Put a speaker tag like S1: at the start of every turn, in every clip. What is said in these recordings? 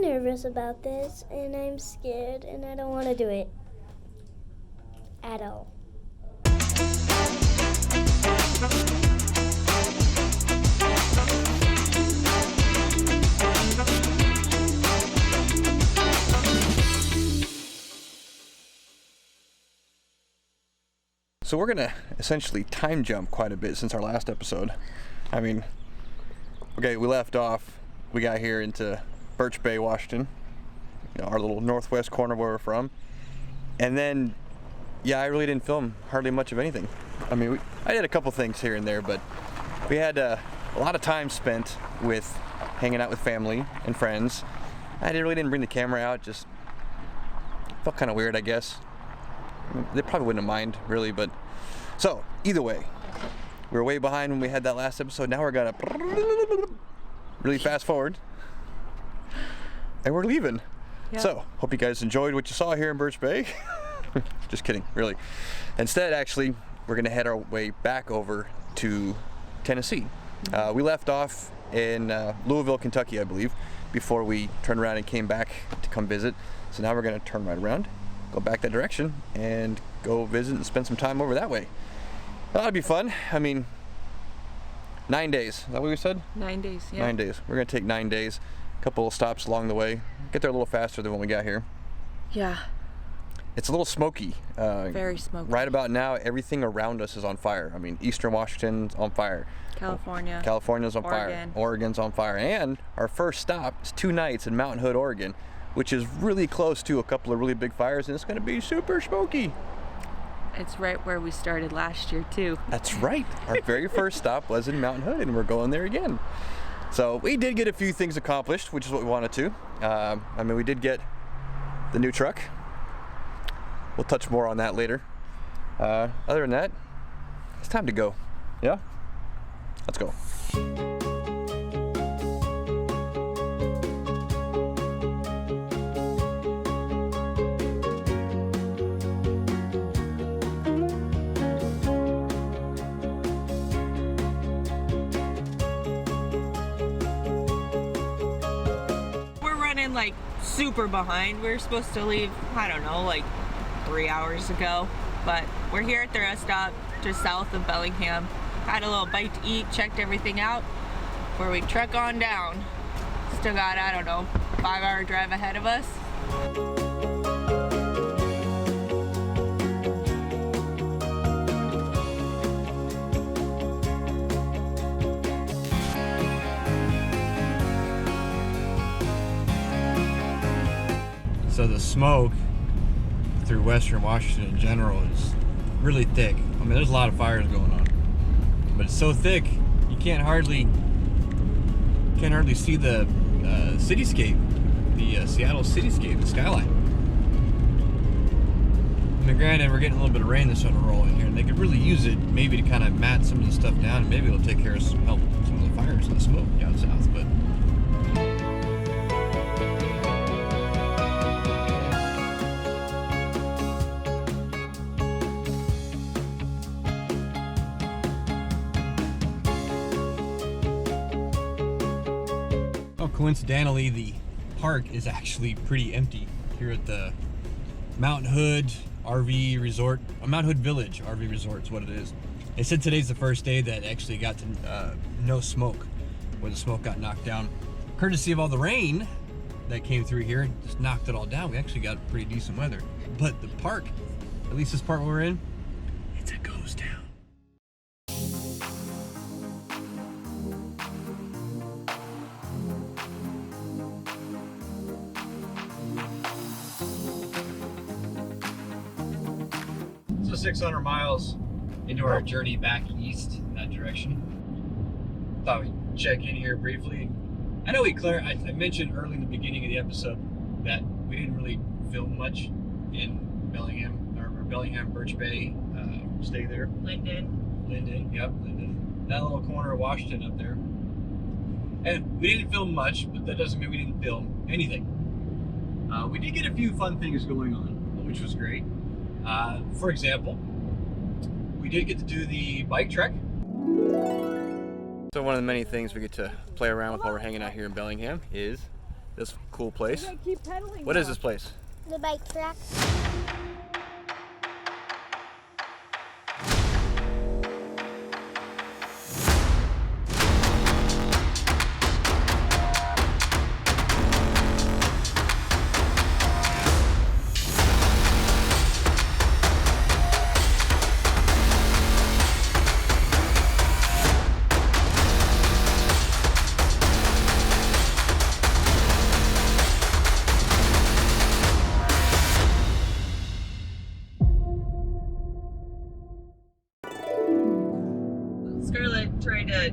S1: nervous about this, and I'm scared, and I don't want to do it at all.
S2: So we're gonna essentially time jump quite a bit since our last episode. I mean, okay, we left off, we got here into Birch Bay, Washington, our little northwest corner where we're from. And then, yeah, I really didn't film hardly much of anything. I mean, I did a couple things here and there, but we had a lot of time spent with hanging out with family and friends. I really didn't bring the camera out, just felt kind of weird, I guess. I mean, they probably wouldn't mind, really, but... So, either way, we were way behind when we had that last episode. Now we're gonna really fast forward. And we're leaving. Yep. So, hope you guys enjoyed what you saw here in Birch Bay. Just kidding, really. Instead, actually, we're gonna head our way back over to Tennessee. We left off in Louisville, Kentucky, I believe, before we turned around and came back to come visit. So now we're gonna turn right around, go back that direction, and go visit and spend some time over that way. That'll be fun. I mean, 9 days. Is that what we said?
S3: 9 days, yeah.
S2: 9 days. We're gonna take 9 days. A couple of stops along the way. Get there a little faster than when we got here.
S3: Yeah.
S2: It's a little smoky.
S3: Very smoky.
S2: Right about now, everything around us is on fire. I mean, Eastern Washington's on fire. California's on fire. Oregon's on fire. And our first stop is 2 nights in Mountain Hood, Oregon, which is really close to a couple of really big fires, and it's going to be super smoky.
S3: It's right where we started last year, too.
S2: That's right. Our very first stop was in Mountain Hood, and we're going there again. So we did get a few things accomplished, which is what we wanted to. I mean, we did get the new truck. We'll touch more on that later. Other than that, it's time to go. Yeah? Let's go.
S3: Like super behind. We were supposed to leave, I don't know, like 3 hours ago, but we're here at the rest stop just south of Bellingham. Had a little bite to eat, checked everything out before we trek on down. Still got, I don't know, 5-hour drive ahead of us.
S4: So the smoke through Western Washington in general is really thick. I mean, there's a lot of fires going on, but it's so thick you can't hardly see the cityscape, the Seattle cityscape, the skyline. I mean, granted, we're getting a little bit of rain that's on a roll in here, and they could really use it maybe to kind of mat some of the stuff down, and maybe it'll take care of help some of the fires and the smoke down south. But coincidentally, the park is actually pretty empty here at the Mountain Hood RV Resort, Mountain Hood Village RV Resort is what it is. They said today's the first day that actually got to no smoke, where the smoke got knocked down. Courtesy of all the rain that came through here, just knocked it all down. We actually got pretty decent weather. But the park, at least this part we're in, it's a ghost town. So 600 miles into our journey back east in that direction. Thought we'd check in here briefly. I know I mentioned early in the beginning of the episode that we didn't really film much in Bellingham, or Bellingham, Birch Bay, stay there. Linden, yep, Linden. That little corner of Washington up there. And we didn't film much, but that doesn't mean we didn't film anything. We did get a few fun things going on, which was great. For example, we did get to do the bike trek.
S2: So one of the many things we get to play around with while we're hanging out here in Bellingham is this cool place.
S3: Keep pedaling.
S2: What is this place?
S1: The bike track.
S3: Scarlett tried to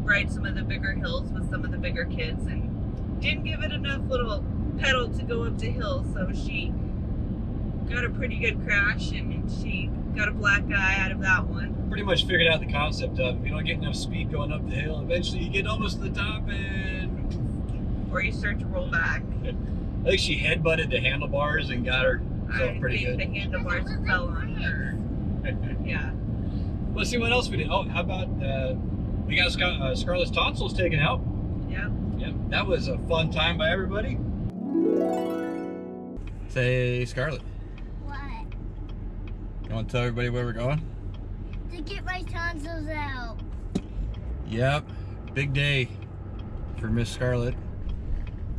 S3: ride some of the bigger hills with some of the bigger kids and didn't give it enough little pedal to go up the hill, so she got a pretty good crash and she got a black eye out of that one.
S4: Pretty much figured out the concept of if you don't get enough speed going up the hill, eventually you get almost to the top and...
S3: Or you start to roll back.
S4: I think she headbutted the handlebars and got herself pretty good.
S3: I think the handlebars fell on her. Yeah.
S4: Let's see what else we did. Oh, how about we got Scarlett's tonsils taken out.
S3: Yeah.
S4: Yep, that was a fun time by everybody. Say, Scarlett,
S1: What?
S4: you want to tell everybody where we're going?
S1: To get my tonsils out.
S4: Yep, big day for Miss Scarlett.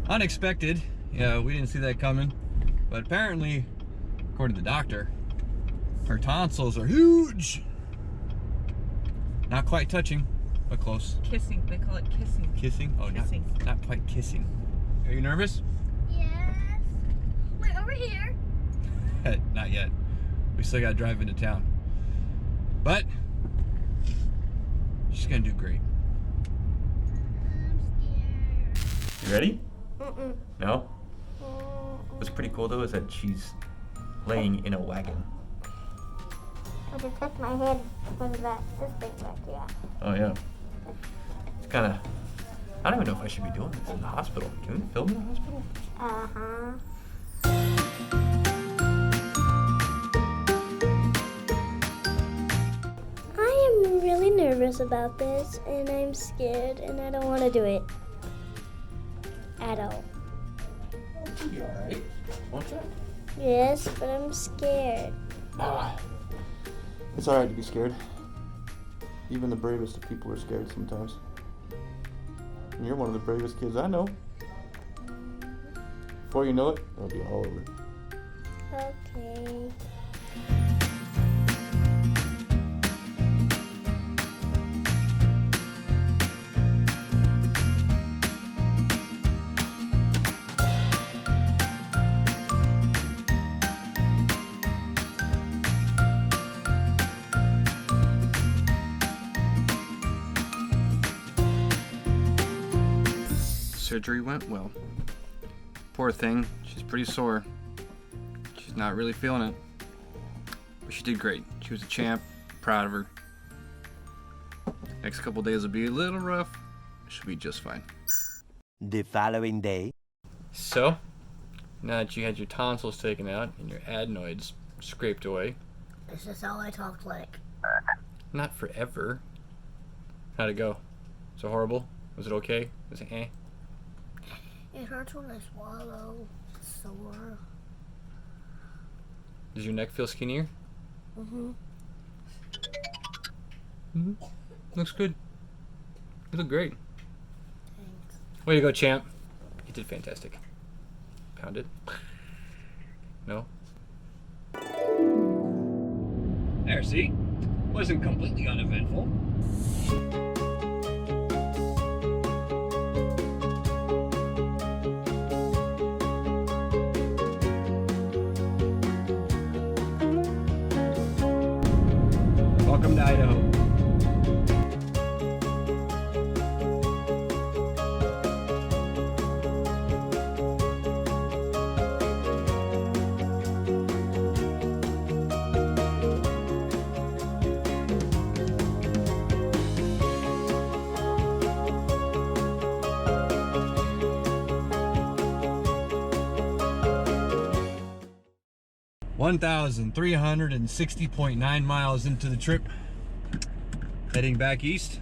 S4: Unexpected. Yeah, we didn't see that coming. But apparently, according to the doctor, her tonsils are huge. Not quite touching, but close.
S3: Kissing. They call it kissing.
S4: Kissing? Oh,
S3: Kissing.
S4: Not quite kissing. Are you nervous?
S1: Yes. Wait, over here.
S4: Not yet. We still gotta drive into town. But she's gonna do great.
S1: I'm scared.
S2: You ready?
S1: Mm-mm.
S2: No? What's pretty cool though is that she's laying in a wagon.
S1: I just touched my head because of that. This big back, yeah.
S2: Oh yeah. It's kind of. I don't even know if I should be doing this in the hospital. Can we film in the hospital?
S1: Uh-huh. I am really nervous about this, and I'm scared, and I don't want to do it. At all.
S2: You'll be alright, won't you?
S1: Yes, but I'm scared.
S2: It's alright to be scared. Even the bravest of people are scared sometimes. And you're one of the bravest kids I know. Before you know it, it'll be all over.
S1: Okay.
S2: Surgery went well. Poor thing, she's pretty sore. She's not really feeling it. But she did great. She was a champ, proud of her. Next couple days will be a little rough. She'll be just fine.
S5: The following day.
S2: So, now that you had your tonsils taken out and your adenoids scraped away.
S1: This is how I talk like.
S2: Not forever. How'd it go? Was it horrible? Was it okay? Was it eh?
S1: It hurts when I swallow. It's sore.
S2: Does your neck feel skinnier? Looks good. You look great.
S1: Thanks.
S2: Way to go, champ. You did fantastic. Pound it. No?
S4: There, see? Wasn't completely uneventful. Welcome to Idaho. $1,360.9 miles into the trip. Heading back east.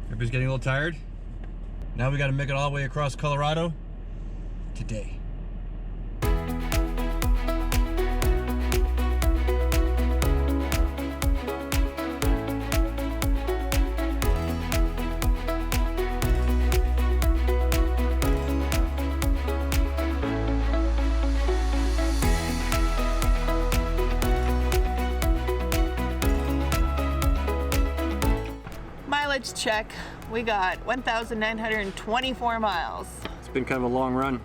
S4: Everybody's getting a little tired. Now we got to make it all the way across Colorado today.
S3: Mileage check. We got 1,924 miles.
S2: It's been kind of a long run,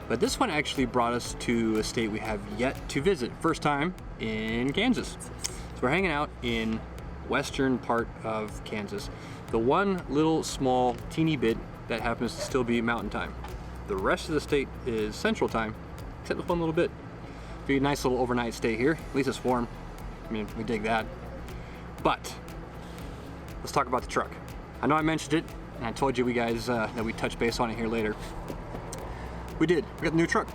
S2: but this one actually brought us to a state we have yet to visit. First time in Kansas. So we're hanging out in western part of Kansas. The one little small teeny bit that happens to still be mountain time. The rest of the state is central time, except this one little bit. Be a nice little overnight stay here. At least it's warm. I mean, we dig that. But let's talk about the truck. I know I mentioned it, and I told you guys that we'd touch base on it here later. We did. We got the new truck.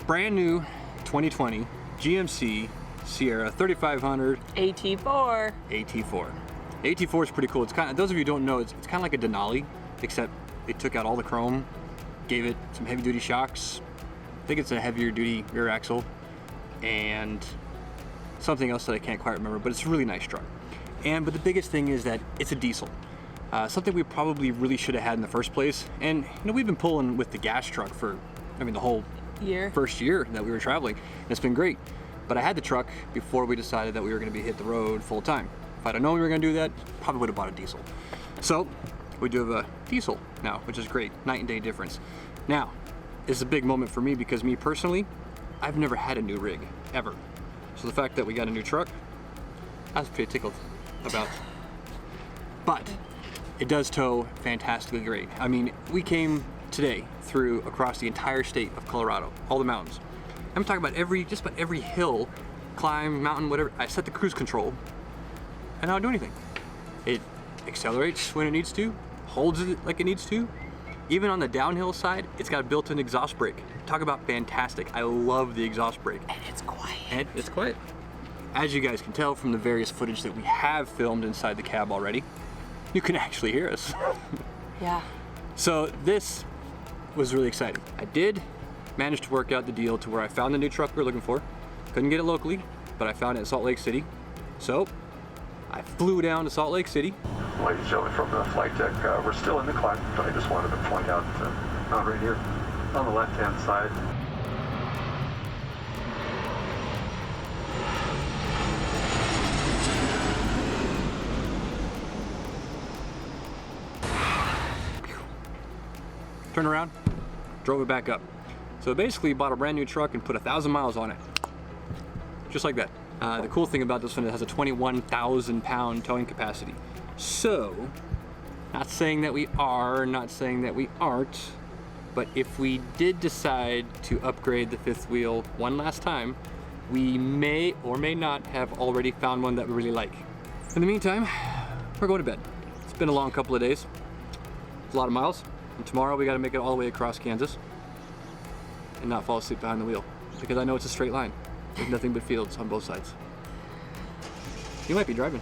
S2: Brand new 2020 GMC Sierra 3500
S3: AT4.
S2: AT4. AT4 is pretty cool. It's kind of, those of you who don't know, it's kind of like a Denali, except they took out all the chrome, gave it some heavy duty shocks. I think it's a heavier duty rear axle, and something else that I can't quite remember, but it's a really nice truck. But the biggest thing is that it's a diesel. Something we probably really should have had in the first place. And you know, we've been pulling with the gas truck for, I mean, the whole first year that we were traveling, and it's been great. But I had the truck before we decided that we were going to be hit the road full time. If I'd have known we were going to do that, probably would have bought a diesel. So we do have a diesel now, which is great. Night and day difference. Now, this is a big moment for me because me personally, I've never had a new rig ever. So the fact that we got a new truck, I was pretty tickled about. But it does tow fantastically great. I mean, we came today through across the entire state of Colorado, all the mountains. I'm talking about just about every hill, climb, mountain, whatever. I set the cruise control and I don't do anything. It accelerates when it needs to, holds it like it needs to. Even on the downhill side, it's got a built-in exhaust brake. Talk about fantastic. I love the exhaust brake.
S3: And it's quiet.
S2: And it's quiet. As you guys can tell from the various footage that we have filmed inside the cab already, you can actually hear us.
S3: Yeah.
S2: So this was really exciting. I did manage to work out the deal to where I found the new truck we were looking for. Couldn't get it locally, but I found it in Salt Lake City. So I flew down to Salt Lake City.
S6: Ladies and gentlemen from the flight deck, we're still in the climb, but I just wanted to point out, right here on the left-hand side.
S2: Turned around, drove it back up. So basically bought a brand new truck and put 1,000 miles on it. Just like that. The cool thing about this one, it has a 21,000 pound towing capacity. So, not saying that we are, not saying that we aren't, but if we did decide to upgrade the fifth wheel one last time, we may or may not have already found one that we really like. In the meantime, we're going to bed. It's been a long couple of days. It's a lot of miles. And tomorrow we got to make it all the way across Kansas and not fall asleep behind the wheel, because I know it's a straight line with nothing but fields on both sides. You might be driving.